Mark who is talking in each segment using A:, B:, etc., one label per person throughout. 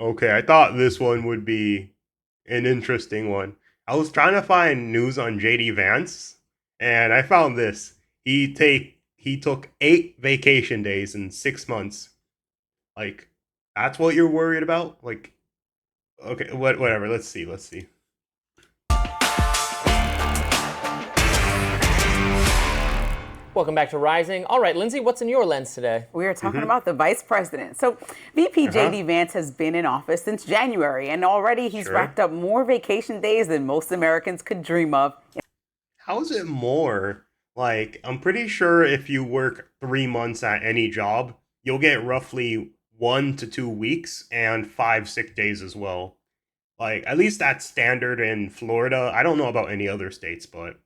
A: Okay, I thought this one would be an interesting one. I was trying to find news on JD Vance, and I found this. He took 8 vacation days in 6 months. Like, that's what you're worried about? Like, okay, whatever. Let's see.
B: Welcome back to Rising. All right, Lindsay, what's in your lens today?
C: We are talking
A: Mm-hmm.
C: about the vice president. So, VP
A: Uh-huh.
C: JD Vance has been in office since January, and already he's
A: Sure.
C: racked up more vacation days than most Americans could dream of.
A: How is it more? Like, I'm pretty sure if you work 3 months at any job, you'll get roughly 1 to 2 weeks and 5 sick days as well. Like, at least that's standard in Florida. I don't know about any other states, but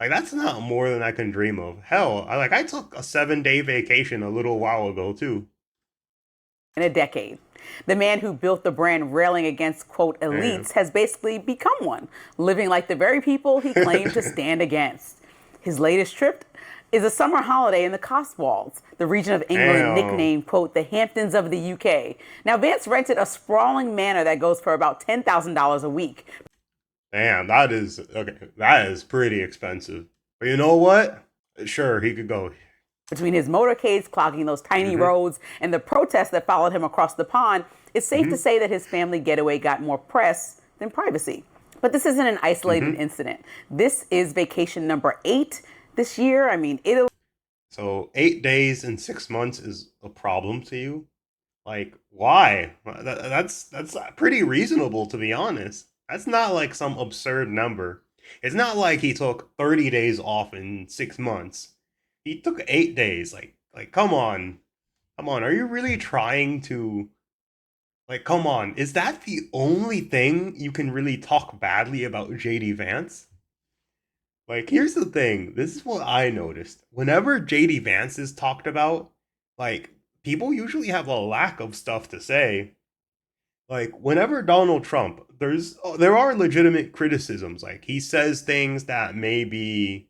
A: like that's not more than I can dream of. Hell, I took a 7 day vacation a little while ago too.
C: In a decade. The man who built the brand railing against, quote,
A: Damn.
C: elites has basically become one, living like the very people he claimed to stand against. His latest trip is a summer holiday in the Cotswolds, the region of England
A: Damn.
C: nicknamed, quote, the Hamptons of the UK. Now, Vance rented a sprawling manor that goes for about $10,000 a week.
A: Damn, that is okay. That is pretty expensive. But you know what? Sure, he could go.
C: Between his motorcades clogging those tiny
A: Mm-hmm.
C: roads and the protests that followed him across the pond, it's safe to
A: Mm-hmm.
C: say that his family getaway got more press than privacy. But this isn't an isolated
A: Mm-hmm.
C: incident. This is vacation number 8 this year. I mean, Italy.
A: So 8 days in 6 months is a problem to you? Like, why? That's pretty reasonable to be honest. That's not like some absurd number. It's not like he took 30 days off in 6 months. He took 8 days. Like, come on, come on. Are you really trying to like? Come on, is that the only thing you can really talk badly about JD Vance? Like, here's the thing. This is what I noticed. Whenever JD Vance is talked about, like, people usually have a lack of stuff to say. Like, whenever Donald Trump, there are legitimate criticisms. Like, he says things that may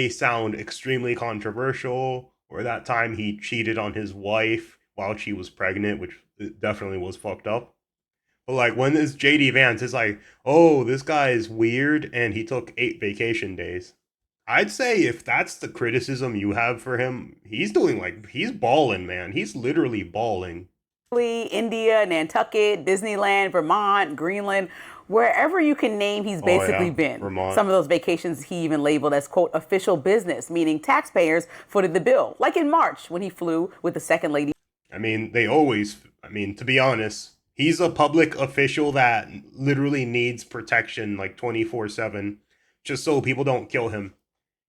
A: sound extremely controversial, or that time he cheated on his wife while she was pregnant, which definitely was fucked up. But like when this JD Vance is like, oh, this guy is weird and he took 8 vacation days. I'd say if that's the criticism you have for him, he's balling, man. He's literally balling.
C: India, Nantucket, Disneyland, Vermont, Greenland, wherever you can name, he's
A: Oh
C: basically
A: yeah,
C: been.
A: Vermont.
C: Some of those vacations he even labeled as, quote, official business, meaning taxpayers footed the bill, like in March when he flew with the second lady.
A: I mean, to be honest, he's a public official that literally needs protection like 24/7 just so people don't kill him.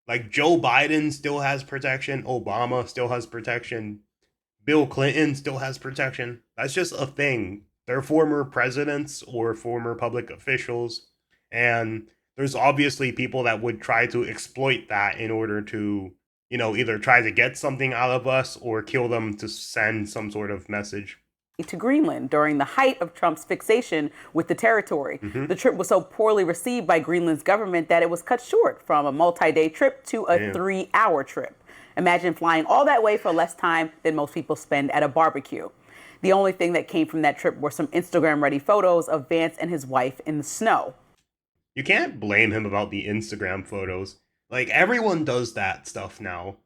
A: Like Joe Biden still has protection, Obama still has protection, Bill Clinton still has protection. That's just a thing. They're former presidents or former public officials. And there's obviously people that would try to exploit that in order to, either try to get something out of us or kill them to send some sort of message.
C: To Greenland during the height of Trump's fixation with the territory.
A: Mm-hmm.
C: The trip was so poorly received by Greenland's government that it was cut short from a multi-day trip to a
A: Damn.
C: 3-hour trip. Imagine flying all that way for less time than most people spend at a barbecue. The only thing that came from that trip were some Instagram-ready photos of Vance and his wife in the snow.
A: You can't blame him about the Instagram photos. Like, everyone does that stuff now.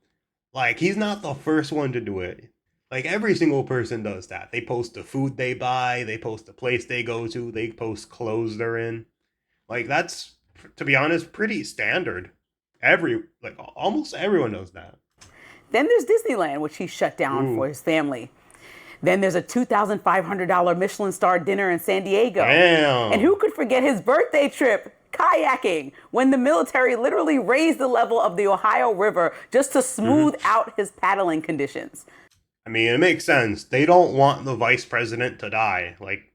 A: Like, he's not the first one to do it. Like, every single person does that. They post the food they buy, they post the place they go to, they post clothes they're in. Like, that's, to be honest, pretty standard. Almost everyone does that.
C: Then there's Disneyland, which he shut down for
A: Ooh,
C: his family. Then there's a $2,500 Michelin star dinner in San Diego. And
A: damn.
C: who could forget his birthday trip, kayaking, when the military literally raised the level of the Ohio River just to smooth
A: Hmm.
C: out his paddling conditions.
A: I mean, it makes sense. They don't want the vice president to die. Like,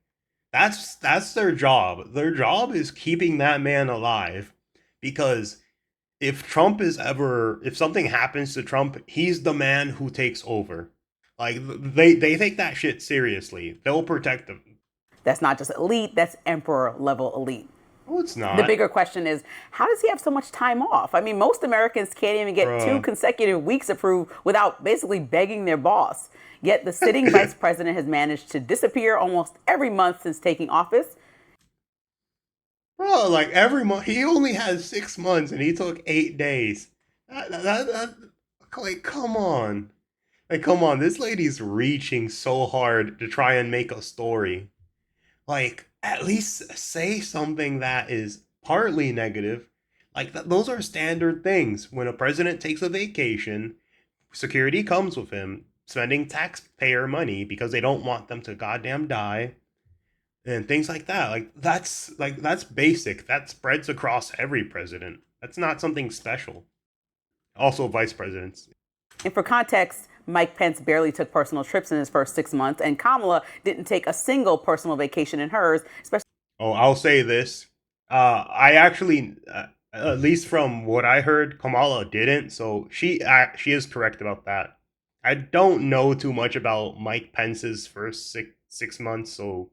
A: that's their job. Their job is keeping that man alive because if something happens to Trump, he's the man who takes over. Like they take that shit seriously. They'll protect him.
C: That's not just elite, that's emperor level elite.
A: No, it's
C: The
A: not.
C: bigger question is, how does he have so much time off? I mean, most Americans can't even get 2
A: Bruh.
C: consecutive weeks approved without basically begging their boss. Yet the sitting vice president has managed to disappear almost every month since taking office.
A: Bro, like every month, he only has 6 months and he took 8 days. Like, come on. Like, come on. This lady's reaching so hard to try and make a story. Like, at least say something that is partly negative. Like, those are standard things. When a president takes a vacation, security comes with him, spending taxpayer money because they don't want them to goddamn die and things like that. That's basic. That spreads across every president. That's not something special. Also, vice presidents.
C: And for context, Mike Pence barely took personal trips in his first 6 months, and Kamala didn't take a single personal vacation in hers, especially.
A: Oh, I'll say this. I actually, at least from what I heard, Kamala didn't. So she is correct about that. I don't know too much about Mike Pence's first six months, so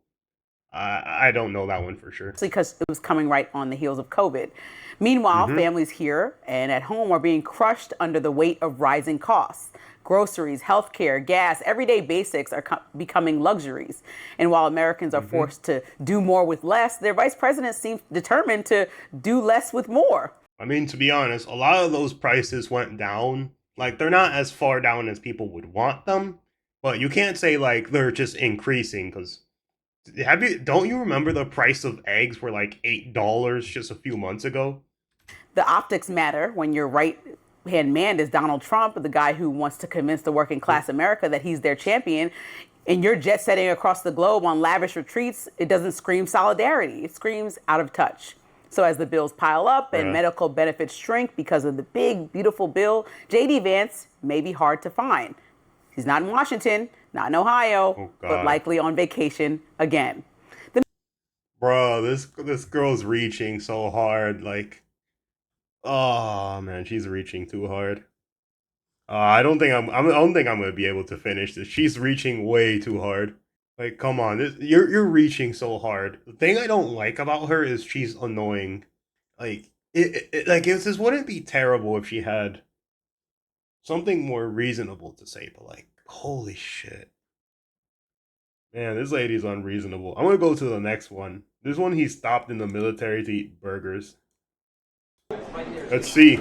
A: I don't know that one for sure.
C: Because it was coming right on the heels of COVID. Meanwhile, families here and at home are being crushed under the weight of rising costs. Groceries, healthcare, gas, everyday basics are becoming luxuries. And while Americans are forced to do more with less, their vice president seems determined to do less with more.
A: I mean, to be honest, a lot of those prices went down. Like, they're not as far down as people would want them, but you can't say like they're just increasing because don't you remember the price of eggs were like $8 just a few months ago?
C: The optics matter when your right hand man is Donald Trump, the guy who wants to convince the working class America that he's their champion. And you're jet setting across the globe on lavish retreats. It doesn't scream solidarity. It screams out of touch. So as the bills pile up and medical benefits shrink because of the big, beautiful bill, J.D. Vance may be hard to find. He's not in Washington, not in Ohio, but likely on vacation again.
A: Bro, this girl's reaching so hard. Like, oh man, she's reaching too hard. I don't think I'm gonna be able to finish this. She's reaching way too hard. Like, come on, you're reaching so hard. The thing I don't like about her is she's annoying. Like, this wouldn't be terrible if she had something more reasonable to say, but like, holy shit. Man, this lady's unreasonable. I'm gonna go to the next one. This one, he stopped in the military to eat burgers. Let's see.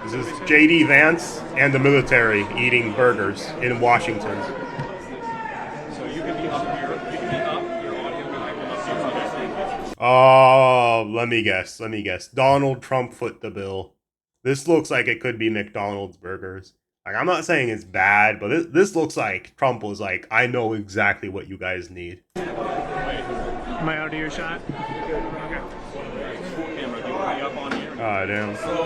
A: This is J.D. Vance and the military eating burgers in Washington.
D: So you can be up here. You can be up. Your audio can come up here.
A: Oh, let me guess. Donald Trump foot the bill. This looks like it could be McDonald's burgers. Like, I'm not saying it's bad, but this looks like Trump was like, I know exactly what you guys need.
D: Am I out of your shot? Okay. Camera, do you want me up on here?
A: Ah, damn.
E: So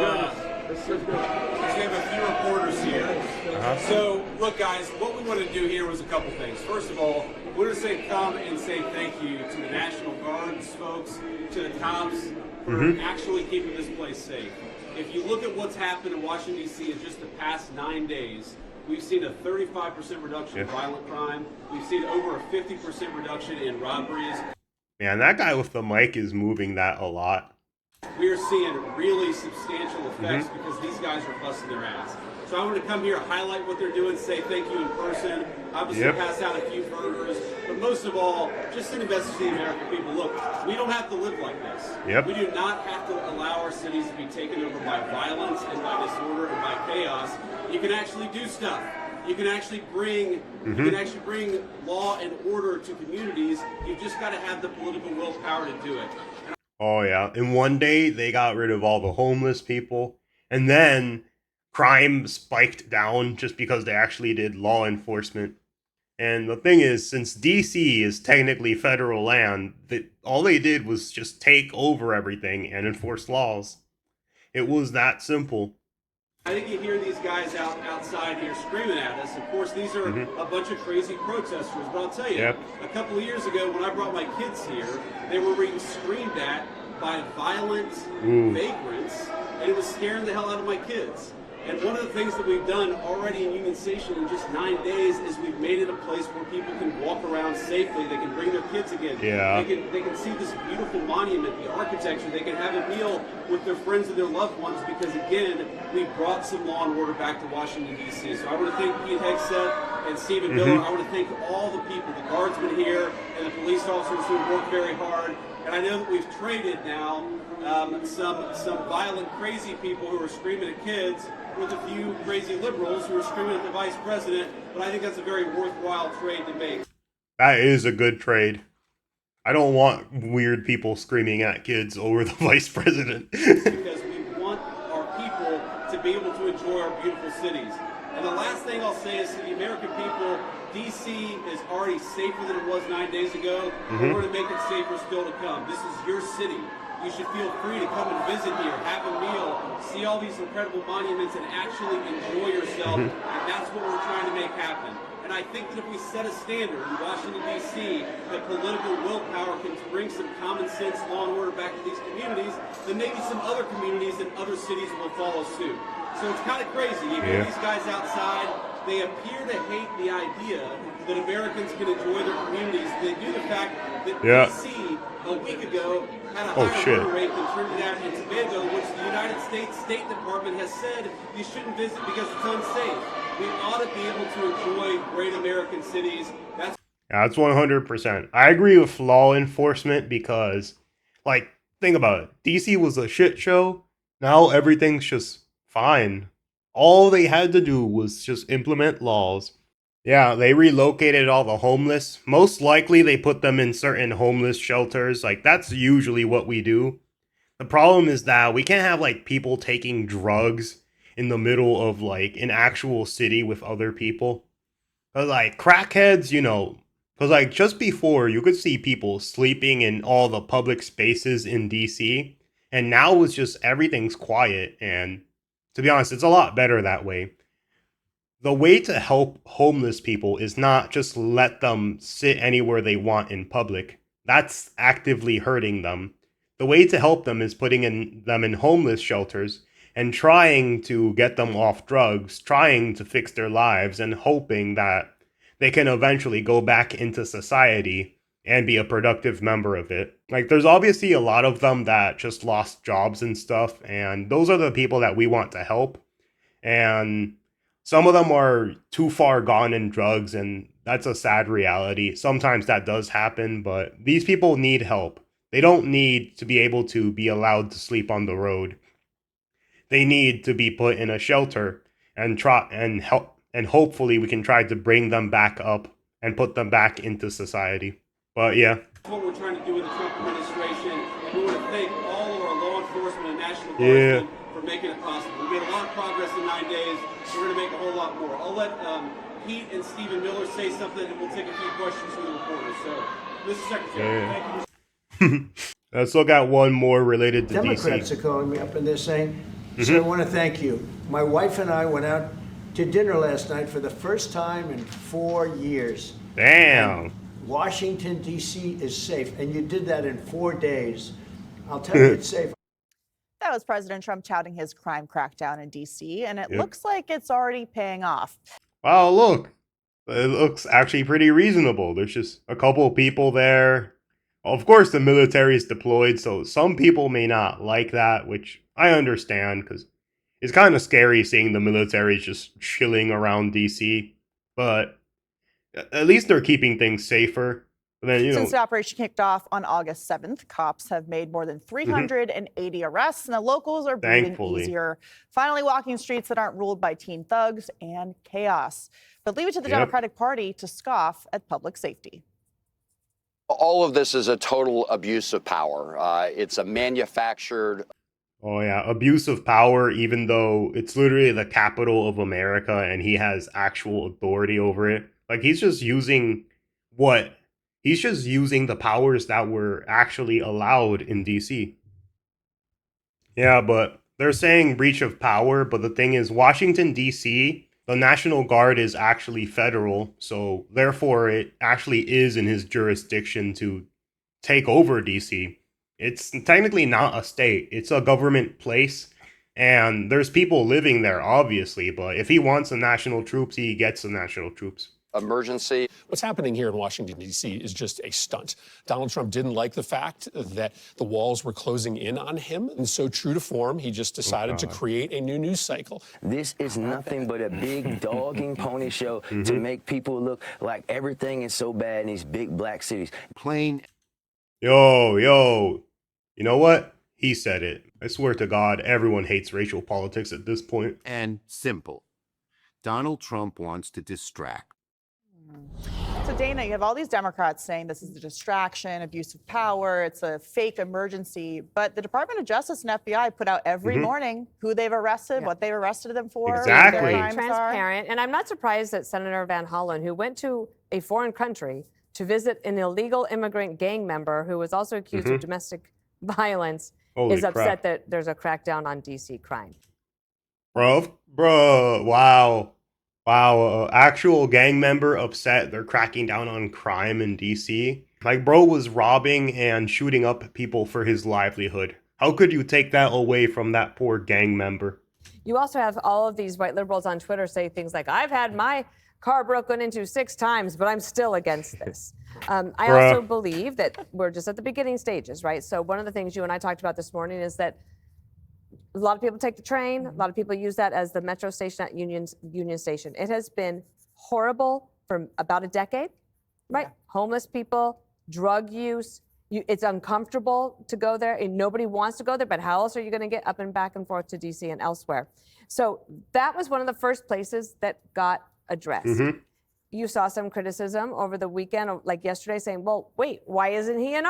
E: we have a few reporters here. So, look, guys, what we want to do here was a couple things. First of all, we want to say come and say thank you to the National Guard's folks, to the cops for actually keeping this place safe. If you look at what's happened in Washington, D.C. in just the past 9 days, we've seen a 35% reduction in violent crime. We've seen over a 50% reduction in robberies.
A: Man, that guy with the mic is moving that a lot.
E: We are seeing really substantial effects because these guys are busting their ass. So I wanted to come here, highlight what they're doing, say thank you in person, obviously pass out a few burgers, but most of all, just send a message to the American people. Look, we don't have to live like this. We do not have to allow our cities to be taken over by violence and by disorder and by chaos. You can actually do stuff. You can actually bring law and order to communities. You've just got to have the political willpower to do it.
A: Oh yeah, in one day they got rid of all the homeless people, and then crime spiked down just because they actually did law enforcement. And the thing is, since DC is technically federal land, all they did was just take over everything and enforce laws. It was that simple.
E: I think you hear these guys outside here screaming at us. Of course, these are a bunch of crazy protesters. But I'll tell you, a couple of years ago when I brought my kids here, they were being screamed at by violent vagrants, and it was scaring the hell out of my kids. And one of the things that we've done already in Union Station in just 9 days is we've made it a place where people can walk around safely. They can bring their kids again.
A: Yeah.
E: They can see this beautiful monument, the architecture. They can have a meal with their friends and their loved ones because, again, we brought some law and order back to Washington, D.C. So I want to thank Pete Hegseth and Stephen Miller. I want to thank all the people, the guardsmen here and the police officers who have worked very hard. And I know that we've traded now some violent, crazy people who are screaming at kids with a few crazy liberals who are screaming at the vice president. But I think that's a very worthwhile trade to make.
A: That is a good trade. I don't want weird people screaming at kids over the vice president.
E: Because we want our people to be able to enjoy our beautiful cities. And the last thing I'll say is to the American people, D.C. is already safer than it was 9 days ago. We're going to make it safer still to come. This is your city. You should feel free to come and visit here, have a meal, see all these incredible monuments, and actually enjoy yourself. And that's what we're trying to make happen. And I think that if we set a standard in Washington, D.C., that political willpower can bring some common sense, law and order back to these communities, then maybe some other communities and other cities will follow suit. So it's kind of crazy. You hear these guys outside, they appear to hate the idea that Americans can enjoy their communities. They do the fact that D.C. a week ago had a higher murder rate than Trinidad and Tobago, which the United States State Department has said you shouldn't visit because it's unsafe. We ought to be able to enjoy great American cities.
A: That's 100%. I agree with law enforcement because, like, think about it. DC was a shit show. Now everything's just fine. All they had to do was just implement laws. Yeah, they relocated all the homeless. Most likely they put them in certain homeless shelters. Like, that's usually what we do. The problem is that we can't have, like, people taking drugs in the middle of, like, an actual city with other people. But, like, crackheads, you know, because, like, just before, you could see people sleeping in all the public spaces in DC. And now it's just everything's quiet. And to be honest, it's a lot better that way. The way to help homeless people is not just let them sit anywhere they want in public. That's actively hurting them. The way to help them is putting them in homeless shelters and trying to get them off drugs, trying to fix their lives, and hoping that they can eventually go back into society and be a productive member of it. Like, there's obviously a lot of them that just lost jobs and stuff, and those are the people that we want to help. And some of them are too far gone in drugs, and that's a sad reality. Sometimes that does happen, but these people need help. They don't need to be able to be allowed to sleep on the road. They need to be put in a shelter and help, and hopefully we can try to bring them back up and put them back into society. But yeah.
E: That's what we're trying to do with the Trump administration, and we want to thank all of our law enforcement and National Guardsmen for making it possible. We made a lot of progress in 9 days. We're going to make a whole lot more. I'll let Pete and Stephen Miller say something, and we'll take a few questions from the reporters. So, Mr. Secretary, thank you.
A: Let's look at one more related to
F: Democrats
A: DC.
F: are calling me up and they're saying, so I want to thank you. My wife and I went out to dinner last night for the first time in 4 years.
A: Damn.
F: And Washington, D.C. is safe, and you did that in 4 days. I'll tell you, it's safe.
G: That was President Trump touting his crime crackdown in D.C., and it looks like it's already paying off.
A: Wow, look. It looks actually pretty reasonable. There's just a couple of people there. Of course, the military is deployed, so some people may not like that, which I understand, because it's kind of scary seeing the military just chilling around DC. But at least they're keeping things safer. But then,
G: Since the operation kicked off on August 7th, cops have made more than 380 arrests, and the locals are breathing easier, finally walking streets that aren't ruled by teen thugs and chaos. But leave it to the Democratic Party to scoff at public safety.
H: All of this is a total abuse of power. It's a manufactured.
A: Oh, yeah. Abuse of power, even though it's literally the capital of America and he has actual authority over it. Like, he's just using He's just using the powers that were actually allowed in DC. Yeah, but they're saying breach of power, but the thing is, Washington, D.C., the National Guard is actually federal, so therefore it actually is in his jurisdiction to take over DC. It's technically not a state. It's a government place, And there's people living there, obviously, but if he wants the national troops, he gets the national troops.
H: Emergency.
I: What's happening here in Washington, D.C. is just a stunt. Donald Trump didn't like the fact that the walls were closing in on him. And so, true to form, he just decided to create a new news cycle.
J: This is nothing but a big dogging pony show to make people look like everything is so bad in these big black cities.
K: Plain.
A: Yo, you know what? He said it. I swear to God, everyone hates racial politics at this point.
K: And simple. Donald Trump wants to distract.
G: So, Dana, you have all these Democrats saying this is a distraction, abuse of power, it's a fake emergency. But the Department of Justice and FBI put out every morning who they've arrested, what they've arrested them for.
A: Exactly.
G: What their crimes
L: Transparent. And I'm not surprised that Senator Van Hollen, who went to a foreign country to visit an illegal immigrant gang member who was also accused of domestic violence, is upset that there's a crackdown on D.C. crime.
A: Bro, wow. Actual gang member upset they're cracking down on crime in DC. Like, bro was robbing and shooting up people for his livelihood. How could you take that away from that poor gang member?
L: You also have all of these white liberals on Twitter say things like, I've had my car broken into 6 times, but I'm still against this. I also believe that we're just at the beginning stages, right? So one of the things you and I talked about this morning is that a lot of people take the train. A lot of people use that as the metro station at Union Station. It has been horrible for about a decade, right? Yeah. Homeless people, drug use. It's uncomfortable to go there, and nobody wants to go there, but how else are you going to get up and back and forth to D.C. and elsewhere? So that was one of the first places that got addressed. You saw some criticism over the weekend, like yesterday, saying, well, wait, why isn't he in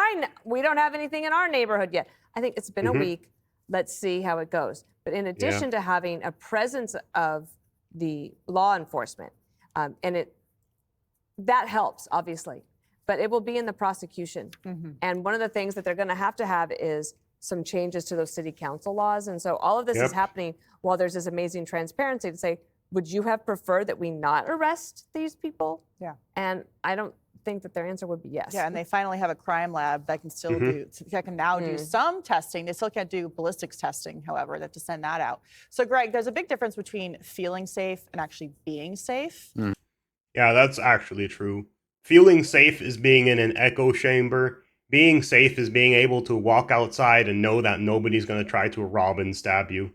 L: we don't have anything in our neighborhood yet. I think it's been a week. Let's see how it goes. But in addition to having a presence of the law enforcement, that helps, obviously, but it will be in the prosecution. And one of the things that they're going to have is some changes to those city council laws. And so all of this is happening while there's this amazing transparency to say, would you have preferred that we not arrest these people?
G: Yeah.
L: And I don't think that their answer would be yes.
G: Yeah, and they finally have a crime lab that can still do some testing. They still can't do ballistics testing, however. They have to send that out. So, Greg, there's a big difference between feeling safe and actually being safe.
A: Yeah, that's actually true. Feeling safe is being in an echo chamber. Being safe is being able to walk outside and know that nobody's going to try to rob and stab you.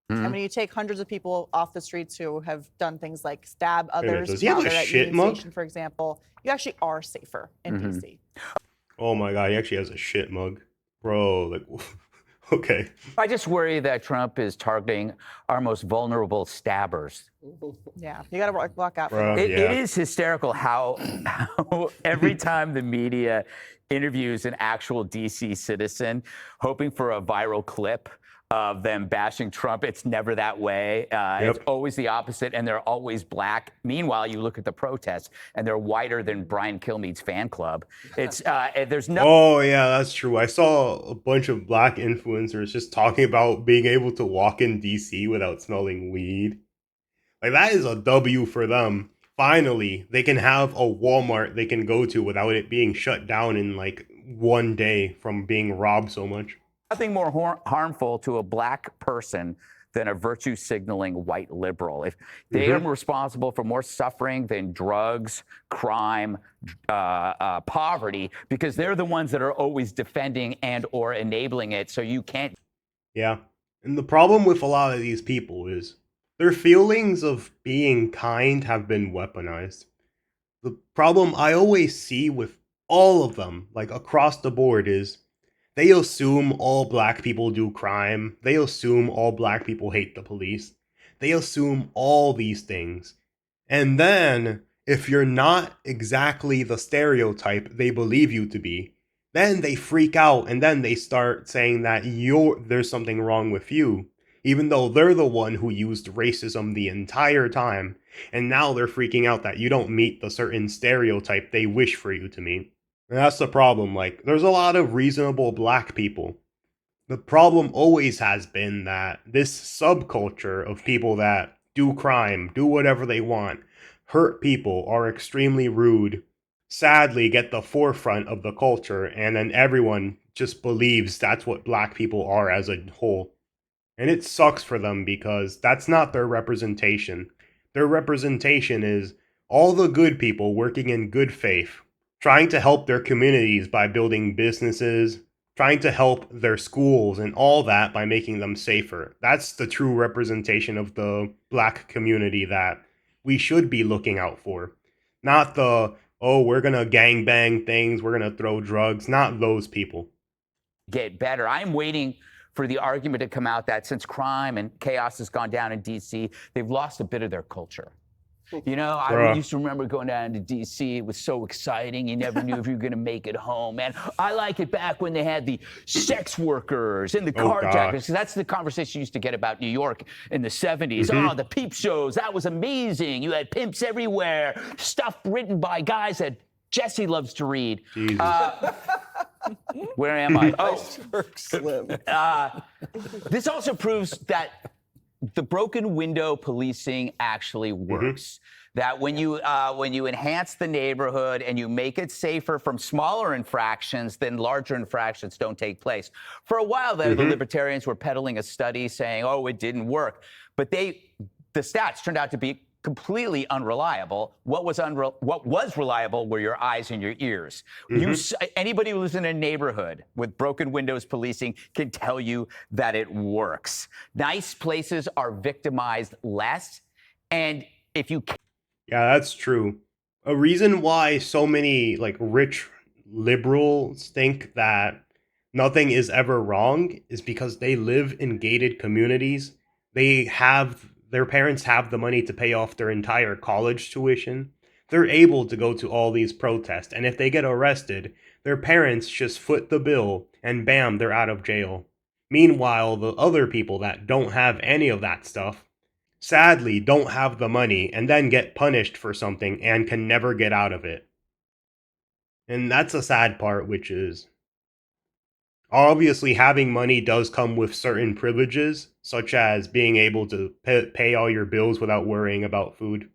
G: I mean, you take hundreds of people off the streets who have done things like stab others.
A: Does he have a shit mug?
G: For example, you actually are safer in DC.
A: Oh my God, he actually has a shit mug. Bro, like, okay.
M: I just worry that Trump is targeting our most vulnerable stabbers.
G: Yeah, you got to walk out.
M: It is hysterical how every time the media interviews an actual DC citizen, hoping for a viral clip of them bashing Trump, it's never that way. It's always the opposite, and they're always black. Meanwhile, you look at the protests, and they're whiter than Brian Kilmeade's fan club. It's there's no.
A: Oh yeah, that's true. I saw a bunch of black influencers just talking about being able to walk in DC without smelling weed. Like, that is a W for them. Finally, they can have a Walmart they can go to without it being shut down in like one day from being robbed so much.
M: Nothing more harmful to a black person than a virtue signaling white liberal. If they are responsible for more suffering than drugs, crime, poverty, because they're the ones that are always defending and or enabling it. So you can't.
A: Yeah. And the problem with a lot of these people is their feelings of being kind have been weaponized. The problem I always see with all of them, like across the board, is they assume all black people do crime. They assume all black people hate the police. They assume all these things. And then, if you're not exactly the stereotype they believe you to be, then they freak out and then they start saying that there's something wrong with you, even though they're the one who used racism the entire time. And now they're freaking out that you don't meet the certain stereotype they wish for you to meet. And that's the problem. Like, there's a lot of reasonable black people. The problem always has been that this subculture of people that do crime, do whatever they want, hurt people, are extremely rude, sadly get the forefront of the culture, and then everyone just believes that's what black people are as a whole. And it sucks for them because that's not their representation. Their representation is all the good people working in good faith, trying to help their communities by building businesses, trying to help their schools and all that by making them safer. That's the true representation of the black community that we should be looking out for. Not the, oh, we're going to gangbang things, we're going to throw drugs, not those people.
M: Get better. I'm waiting for the argument to come out that since crime and chaos has gone down in D.C., they've lost a bit of their culture. You know, I used to remember going down to D.C. It was so exciting. You never knew if you were going to make it home. And I like it back when they had the sex workers and the carjackers. That's the conversation you used to get about New York in the 70s. Oh, the peep shows. That was amazing. You had pimps everywhere. Stuff written by guys that Jesse loves to read. Where am I? This also proves that the broken window policing actually works. That when you enhance the neighborhood and you make it safer from smaller infractions, then larger infractions don't take place. For a while there, the libertarians were peddling a study saying, oh, it didn't work. But the stats turned out to be completely unreliable. What was reliable were your eyes and your ears. Anybody who lives in a neighborhood with broken windows policing can tell you that it works. Nice places are victimized less, and if you
A: Yeah, that's true. A reason why so many like rich liberals think that nothing is ever wrong is because they live in gated communities. Their parents have the money to pay off their entire college tuition. They're able to go to all these protests, and if they get arrested, their parents just foot the bill, and bam, they're out of jail. Meanwhile, the other people that don't have any of that stuff, sadly, don't have the money, and then get punished for something and can never get out of it. And that's a sad part, which is obviously, having money does come with certain privileges, such as being able to pay all your bills without worrying about food.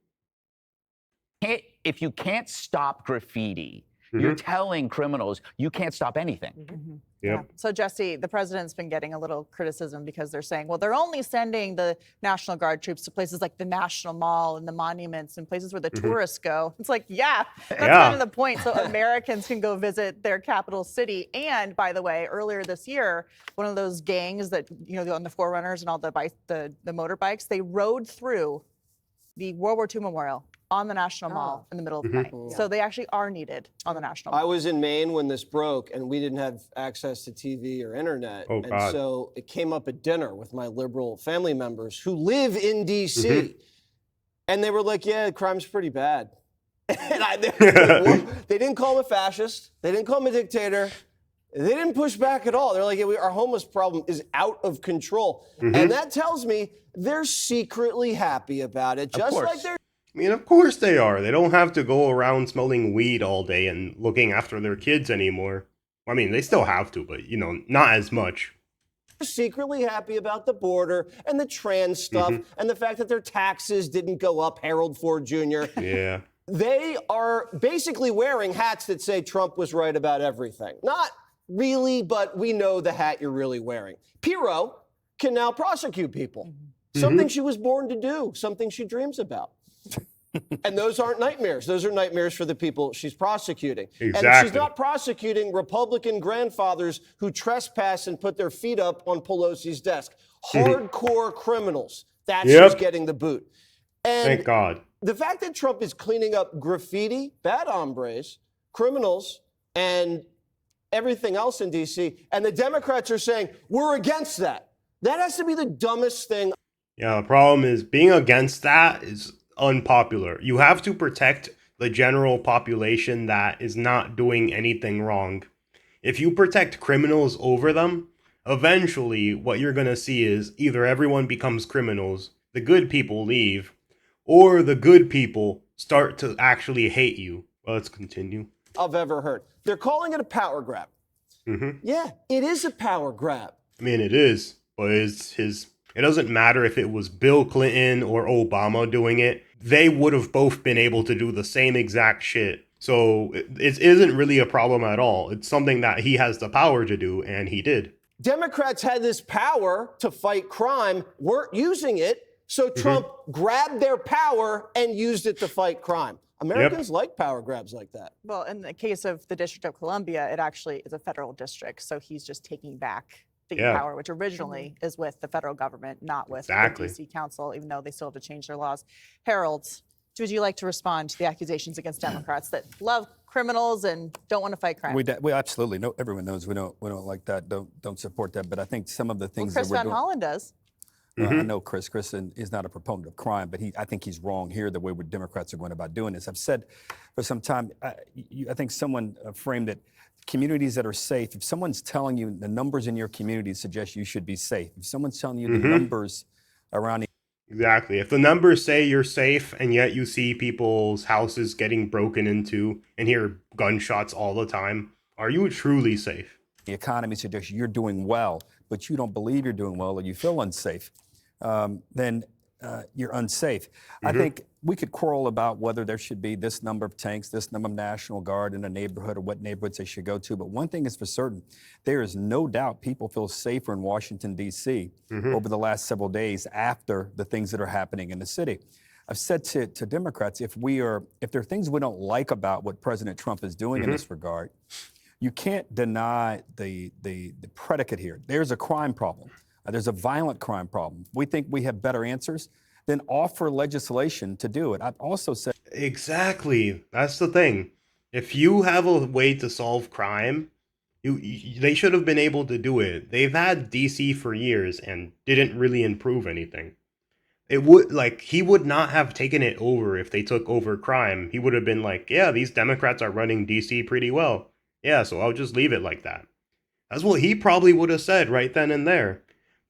M: If you can't stop graffiti, you're telling criminals you can't stop anything.
G: Yeah. So, Jesse, the president's been getting a little criticism because they're saying, well, they're only sending the National Guard troops to places like the National Mall and the monuments and places where the tourists go. It's like, that's kind of the point. So Americans can go visit their capital city. And by the way, earlier this year, one of those gangs that, on the Forerunners and all the motorbikes, they rode through the World War II Memorial on the National Mall in the middle of the night. So they actually are needed on the National Mall.
N: I was in Maine when this broke, and we didn't have access to TV or internet. So it came up at dinner with my liberal family members who live in D.C. And they were like, yeah, crime's pretty bad. And they didn't call him a fascist. They didn't call him a dictator. They didn't push back at all. They're like, our homeless problem is out of control. And that tells me they're secretly happy about it, just like they're...
A: I mean, of course they are. They don't have to go around smelling weed all day and looking after their kids anymore. I mean, they still have to, but, not as much.
N: They're secretly happy about the border and the trans stuff and the fact that their taxes didn't go up, Harold Ford Jr.
A: Yeah.
N: They are basically wearing hats that say Trump was right about everything. Not really, but we know the hat you're really wearing. Pirro can now prosecute people. Something she was born to do, something she dreams about. And those aren't nightmares. Those are nightmares for the people she's prosecuting.
A: Exactly.
N: And she's not prosecuting Republican grandfathers who trespass and put their feet up on Pelosi's desk. Hardcore criminals. That's who's getting the boot. And
A: thank God.
N: The fact that Trump is cleaning up graffiti, bad hombres, criminals, and everything else in D.C., and the Democrats are saying, we're against that. That has to be the dumbest thing.
A: Yeah, the problem is being against that is unpopular. You have to protect the general population that is not doing anything wrong. If you protect criminals over them, eventually what you're going to see is either everyone becomes criminals, the good people leave, or the good people start to actually hate you. Well, let's continue.
N: I've ever heard. They're calling it a power grab. Yeah, it is a power grab.
A: I mean, it is, but it doesn't matter if it was Bill Clinton or Obama doing it. They would have both been able to do the same exact shit. So it isn't really a problem at all. It's something that he has the power to do, and he did.
N: Democrats had this power to fight crime, weren't using it, so Trump grabbed their power and used it to fight crime. Americans like power grabs like that.
G: Well, in the case of the District of Columbia, it actually is a federal district, so he's just taking back the power, which originally is with the federal government, not with the DC Council, even though they still have to change their laws. Harold, would you like to respond to the accusations against Democrats that love criminals and don't want to fight crime?
O: We absolutely know. Everyone knows we don't like that. Don't support that. But I think some of the things
G: Chris
O: that we're
G: Van
O: doing.
G: Hollen does.
O: I know Chris is not a proponent of crime, but I think he's wrong here the way Democrats are going about doing this. I've said for some time, I think someone framed it, communities that are safe. If someone's telling you the numbers in your community suggest you should be safe, if someone's telling you the numbers around
A: Exactly. If the numbers say you're safe and yet you see people's houses getting broken into and hear gunshots all the time, are you truly safe?
O: The economy suggests you're doing well, but you don't believe you're doing well or you feel unsafe, then you're unsafe. I think we could quarrel about whether there should be this number of tanks, this number of National Guard in a neighborhood or what neighborhoods they should go to. But one thing is for certain, there is no doubt people feel safer in Washington, D.C. Over the last several days after the things that are happening in the city. I've said to Democrats, if there are things we don't like about what President Trump is doing in this regard, you can't deny the predicate here. There's a crime problem. There's a violent crime problem. We think we have better answers, then offer legislation to do it. I've also said...
A: Exactly. That's the thing. If you have a way to solve crime, they should have been able to do it. They've had DC for years and didn't really improve anything. He would not have taken it over if they took over crime. He would have been like, yeah, these Democrats are running DC pretty well. Yeah, so I'll just leave it like that. That's what he probably would have said right then and there.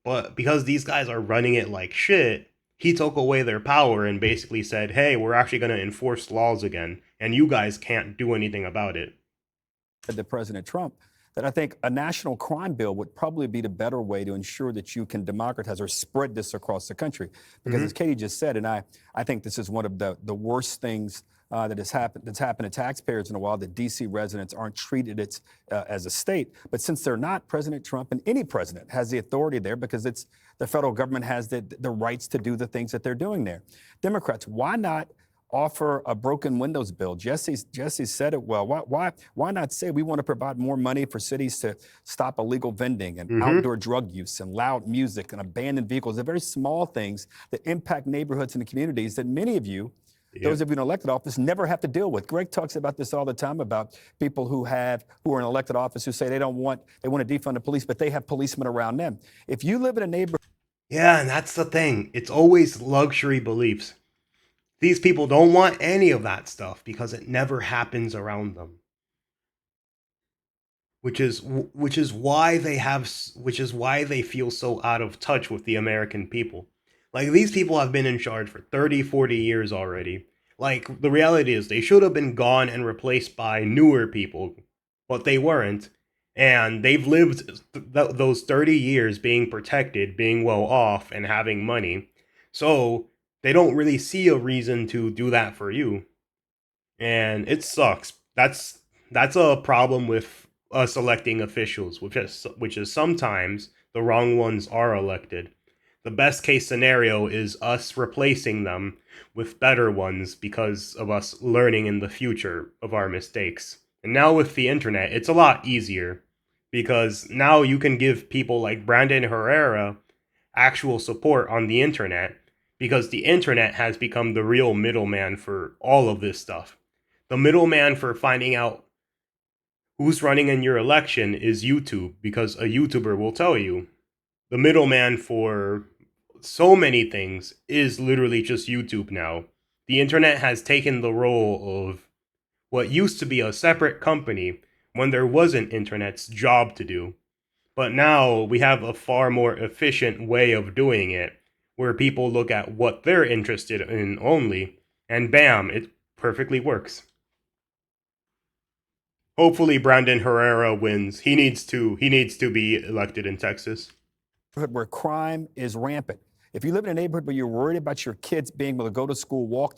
A: But because these guys are running it like shit, he took away their power and basically said, hey, we're actually going to enforce laws again, and you guys can't do anything about it.
O: To President Trump, that I think a national crime bill would probably be the better way to ensure that you can democratize or spread this across the country. Because as Katie just said, and I think this is one of the worst things that's happened to taxpayers in a while, that D.C. residents aren't treated as a state. But since they're not, President Trump and any president has the authority there because the federal government has the rights to do the things that they're doing there. Democrats, why not offer a broken windows bill? Jesse said it well. Why not say we want to provide more money for cities to stop illegal vending and outdoor drug use and loud music and abandoned vehicles? They're very small things that impact neighborhoods and the communities that many of you, those of you in elected office, never have to deal with. Greg talks about this all the time about people who are in elected office who say they want to defund the police, but they have policemen around them. If you live in a neighborhood...
A: Yeah, and that's the thing. It's always luxury beliefs. These people don't want any of that stuff because it never happens around them. Which is why they feel so out of touch with the American people. Like, these people have been in charge for 30, 40 years already. Like, the reality is they should have been gone and replaced by newer people, but they weren't. And they've lived those 30 years being protected, being well off, and having money. So they don't really see a reason to do that for you. And it sucks. That's a problem with us electing officials, which is sometimes the wrong ones are elected. The best case scenario is us replacing them with better ones because of us learning in the future of our mistakes. And now with the internet, it's a lot easier because now you can give people like Brandon Herrera actual support on the internet because the internet has become the real middleman for all of this stuff. The middleman for finding out who's running in your election is YouTube because a YouTuber will tell you. The middleman for so many things is literally just YouTube now. The internet has taken the role of what used to be a separate company when there wasn't internet's job to do. But now we have a far more efficient way of doing it, where people look at what they're interested in only, and bam, it perfectly works. Hopefully Brandon Herrera wins. He needs to be elected in Texas.
O: Where crime is rampant. If you live in a neighborhood where you're worried about your kids being able to go to school, walk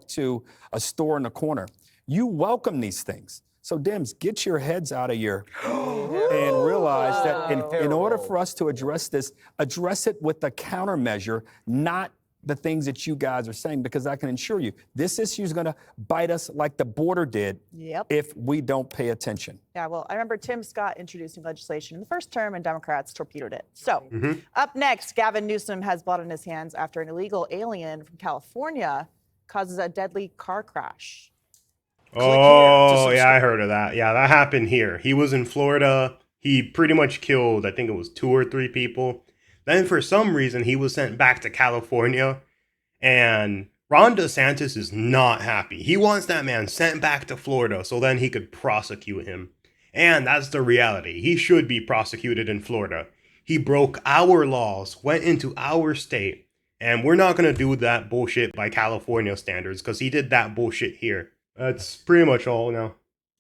O: to a store in the corner, you welcome these things. So Dems, get your heads out of here and realize that in order for us to address this, address it with a countermeasure, not the things that you guys are saying, because I can assure you, this issue is going to bite us like the border did if we don't pay attention.
G: Yeah, well, I remember Tim Scott introducing legislation in the first term, and Democrats torpedoed it. So up next, Gavin Newsom has blood on his hands after an illegal alien from California causes a deadly car crash.
A: Oh, yeah, I heard of that. Yeah, that happened here. He was in Florida. He pretty much killed, I think it was 2 or 3 people. Then for some reason, he was sent back to California. And Ron DeSantis is not happy. He wants that man sent back to Florida so then he could prosecute him. And that's the reality. He should be prosecuted in Florida. He broke our laws, went into our state. And we're not going to do that bullshit by California standards because he did that bullshit here. That's pretty much all now.